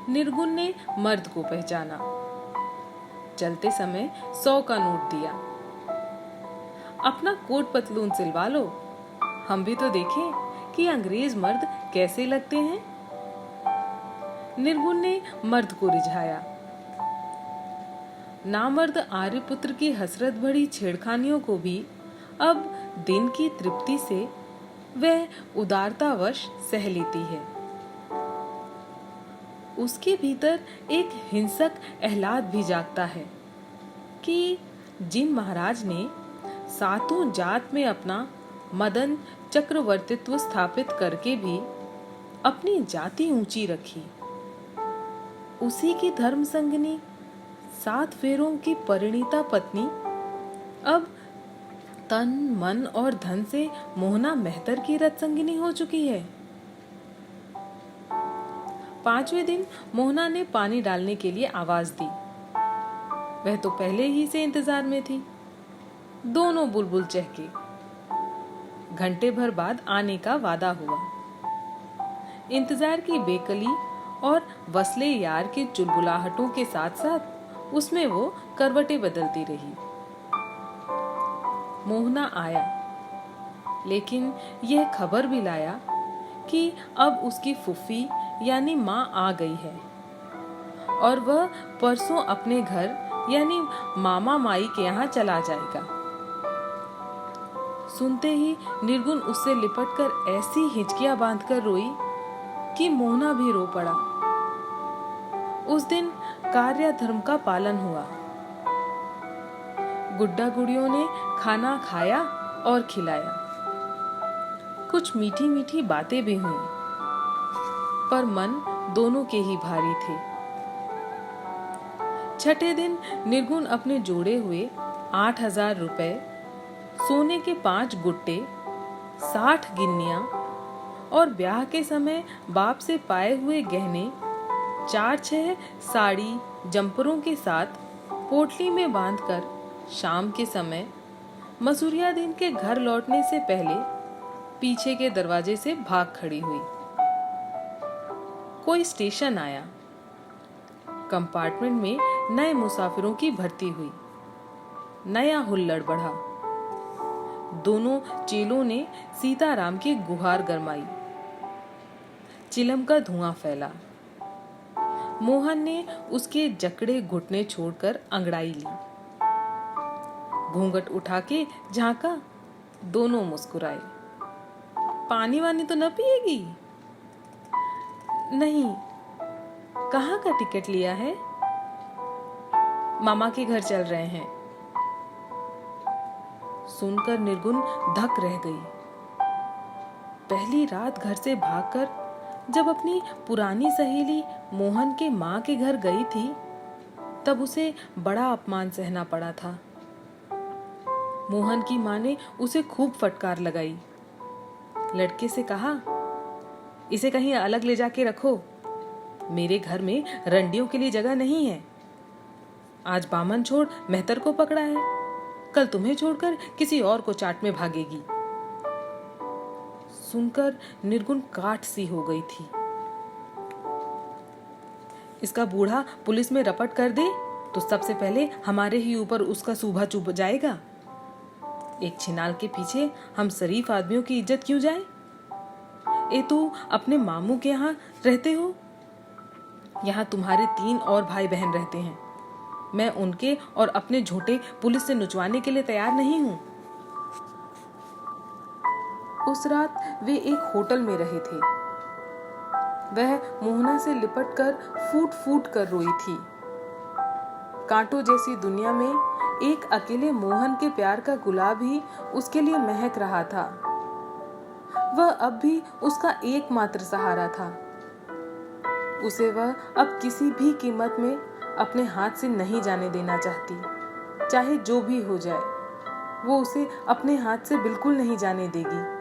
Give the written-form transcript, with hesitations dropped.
निर्गुण ने मर्द को पहचाना। चलते समय 100 का नोट दिया। अपना कोट पतलून सिलवा लो, हम भी तो देखें कि अंग्रेज मर्द कैसे लगते हैं। निर्गुण ने मर्द को रिझाया। नामर्द आर्यपुत्र की हसरत भरी छेड़खानियों को भी अब दिन की तृप्ति से वह उदारतावश सह लेती है। उसके भीतर एक हिंसक आह्लाद भी जागता है कि जिन महाराज ने सातों जात में अपना मदन चक्रवर्तित्व स्थापित करके भी अपनी जाति ऊंची रखी, उसी की धर्म संगिनी 7 फेरों की परिणीता पत्नी अब तन मन और धन से मोहना मेहतर की रत संगिनी हो चुकी है। 5वें दिन मोहना ने पानी डालने के लिए आवाज दी। वह तो पहले ही से इंतजार में थी। दोनों बुलबुल चहके। घंटे भर बाद आने का वादा हुआ। इंतजार की बेकली और वसले यार की चुलबुलाहटों के साथ साथ उसमें वो करवटें बदलती रही। मोहना आया, लेकिन यह खबर भी लाया कि अब उसकी फुफ्फी यानी माँ आ गई है और वह परसों अपने घर यानी मामा माई के यहाँ चला जाएगा। सुनते ही निर्गुण उससे लिपटकर ऐसी हिचकियां बांधकर रोई कि मोहना भी रो पड़ा। उस दिन कार्य धर्म का पालन हुआ। गुड्डा गुड़ियों ने खाना खाया और खिलाया। कुछ मीठी मीठी बातें भी हुई, पर मन दोनों के ही भारी थे। 6ठे दिन निर्गुण अपने जोड़े हुए 8,000 रुपए, सोने के 5 गुट्टे, 60 गिन्नियां और ब्याह के समय बाप से पाए हुए गहने 4-6 साड़ी जंपरों के साथ पोटली में बांधकर शाम के समय मसूरिया दिन के घर लौटने से पहले पीछे के दरवाजे से भाग खड़ी हुई। कोई स्टेशन आया। कंपार्टमेंट में नए मुसाफिरों की भर्ती हुई। नया हुल्लड़ बढ़ा। दोनों चेलों ने सीताराम की गुहार गरमाई। चिलम का धुआं फैला। मोहन ने उसके जकड़े घुटने छोड़कर अंगड़ाई ली। घूंघट उठा के झांका। दोनों मुस्कुराए। पानी वानी तो न पिएगी? नहीं। कहाँ का टिकट लिया है? मामा के घर चल रहे हैं। सुनकर निर्गुण धक रह गई। पहली रात घर से भागकर जब अपनी पुरानी सहेली मोहन के माँ के घर गई थी, तब उसे बड़ा अपमान सहना पड़ा था। मोहन की माँ ने उसे खूब फटकार लगाई। लड़के से कहा, इसे कहीं अलग ले जाके रखो, मेरे घर में रंडियों के लिए जगह नहीं है। आज बामन छोड़ मेहतर को पकड़ा है, कल तुम्हें छोड़कर किसी और को चाट में भागेगी। सुनकर निर्गुण काठ सी हो गई थी। इसका बूढ़ा पुलिस में रपट कर दे तो सबसे पहले हमारे ही ऊपर उसका सूभा चुभ जाएगा। एक छिनाल के पीछे हम शरीफ आदमियों की इज्जत क्यों जाए? ए तू अपने मामू के यहाँ रहते हो? यहाँ तुम्हारे 3 और भाई बहन रहते हैं। मैं उनके और अपने झोटे पुलिस से नुचवाने के लिए तैयार नहीं हूँ। उस रात वे एक होटल में रहे थे। वह मोहना से लिपटकर फूट फूट कर रोई थी। कांटों जैसी दुनिया में एक अकेले मोहन के प्यार का गुलाब ही उसके लिए महक रहा था। वह अब भी उसका एकमात्र सहारा था। उसे वह अब किसी भी कीमत में अपने हाथ से नहीं जाने देना चाहती। चाहे जो भी हो जाए, वो उसे अपने हाथ से बिल्कुल नहीं जाने देगी।